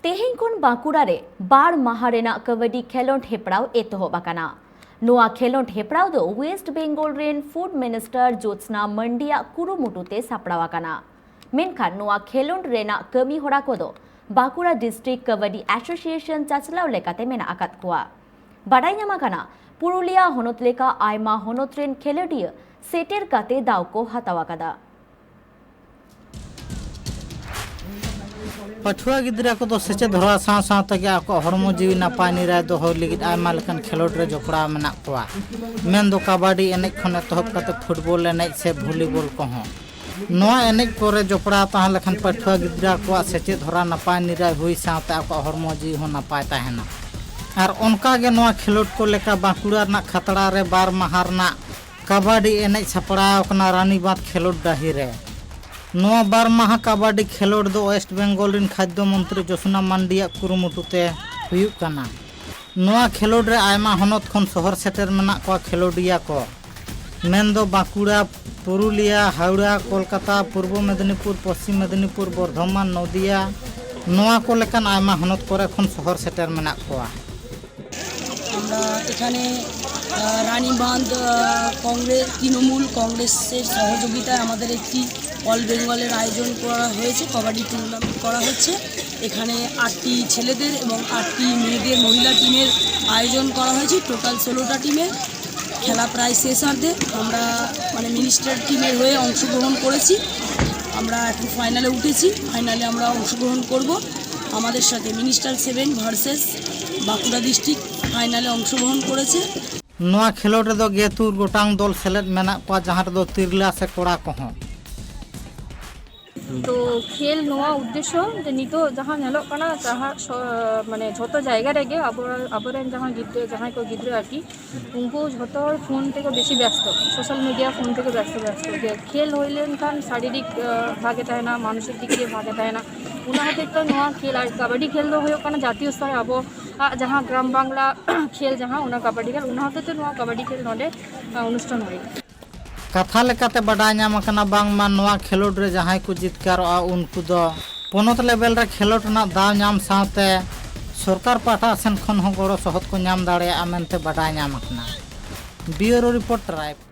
तेहें खन बांकुड़ा रे बार माह रेना कबड्डी खेलोंड हेपड़ाव एतहब आकाना। नोआ खेलोंड हेपड़ाव दो वेस्ट बेंगल रेन फूड मिनिस्टर ज्योत्सना मंडिया कुरुमुटुते सापड़ाव आकाना। मेनखान नोआ खेलोंड रेना कमी होरा कोदो बांकुड़ा डिस्ट्रिक्ट कबड्डी एसोसिएशन चाचलाव लेकाते मेना आकाद कोआ। बाडाई ᱧᱟᱢ आकाना पुरुलिया होनत लेका आयमा होनत रेन खेलोडिया सेटेर काते दाव को हाताव आकादा। पछुआ गिद्रा को सेचे धरा साथ हरमो जीवी नापाय निराय दोहो लगिद आयमा लेकान खेलोड रे जोपड़ा मेना कोआ। मेन दो कबड्डी एनेज खन एतहब काते फुटबॉल एनेज से भलिबॉल कहो नोआ एनेज कोरे जोपड़ा ताह लेखान पछुआ गिद्रा को सेचे धरा नापाय निराय हुई साथे हरमो जीवी हो नापाय ताहेना। और उनका गे नोआ खेलोड को लेका बांकुड़ा ना खतरा रे बार माह रना कबड्डी एनेज सपड़ाव कना रानीबांध खेलोड डाही रे। नोआ बार माह कबड्डी खेलोड दो वेस्ट बेंगल रिन खाद्य मंत्री ज्योत्सना मंडिया कुरुमुटुते हुयुग कना। नोआ खेलोड रे आयमा हनत खन शहर सेटर मेना को खेलोडिया को मेन दो बांकुड़ा पुरुलिया हावड़ा कोलकाता पूर्व मेदिनीपुर पश्चिम मेदिनीपुर बर्धमान नदिया नोआ को लेकान आयमा हनत करे खन शहर सेटर मेना कोआ। रानीबांध कांग्रेस तृणमूल कांग्रेसेर सहयोगिताय आमादेर एकटी অল বেঙ্গলের আয়োজন করা হয়েছে। কবাডি টুর্নামেন্ট করা হচ্ছে। এখানে 8টি ছেলেদের এবং 8টি মেয়েদের মহিলা টিমের আয়োজন করা হয়েছে। টোটাল 16টা টিমের খেলা প্রায় শেষার্ধে। আমরা মিনিস্টার টিমের হয়ে অংশগ্রহণ করেছি। আমরা এখন ফাইনালে উঠেছি। ফাইনালে আমরা অংশগ্রহণ করব। আমাদের সাথে মিনিস্টার 7 ভার্সেস বাঁকুড়া ডিস্ট্রিক্ট ফাইনালে অংশগ্রহণ করেছে। नोआ खेलोड रे दो गेतुर गोटांग दल सेलेद मेना को जहां रे दो तिरला से कोड़ा कहो। तो खेल नोआ उद्देश्य जे नितो जहाँ नेलोग कना जहाँ माने झोतो जायगा रेगे आबोरेन जहाँ गिद्रे जहाँ को गिद्रे आरकी उनको झोतो फोन ते को बेसी व्यस्त सोशल मीडिया फोन ते को व्यस्त खेल होइलेन खान शारीरिक भागे ताहेना मानसिक दिक दिए भागे ताहेना उना हते तो नोआ खेल और कबड्डी खेल दो होयो कना जातीय स्तर आबो जहाँ ग्राम बांग्ला खेल जहाँ उना कबड्डी खेल उना हते तो नोआ कबड्डी खेल नोडे अनुष्ठान होय। कथा लेकाते बाडाय ᱧᱟᱢ आकाना बांगमा नोआ खेलोड रे जहां को जितकारोआ उनको दो पोनत लेवल रे खेलोड ना दाव ᱧᱟᱢ साथे सरकार पाटा सेन खन हो गड़ो सहत को ᱧᱟᱢ दाड़े मेनते बाडाय ᱧᱟᱢ आकाना। Bureau report Raipur.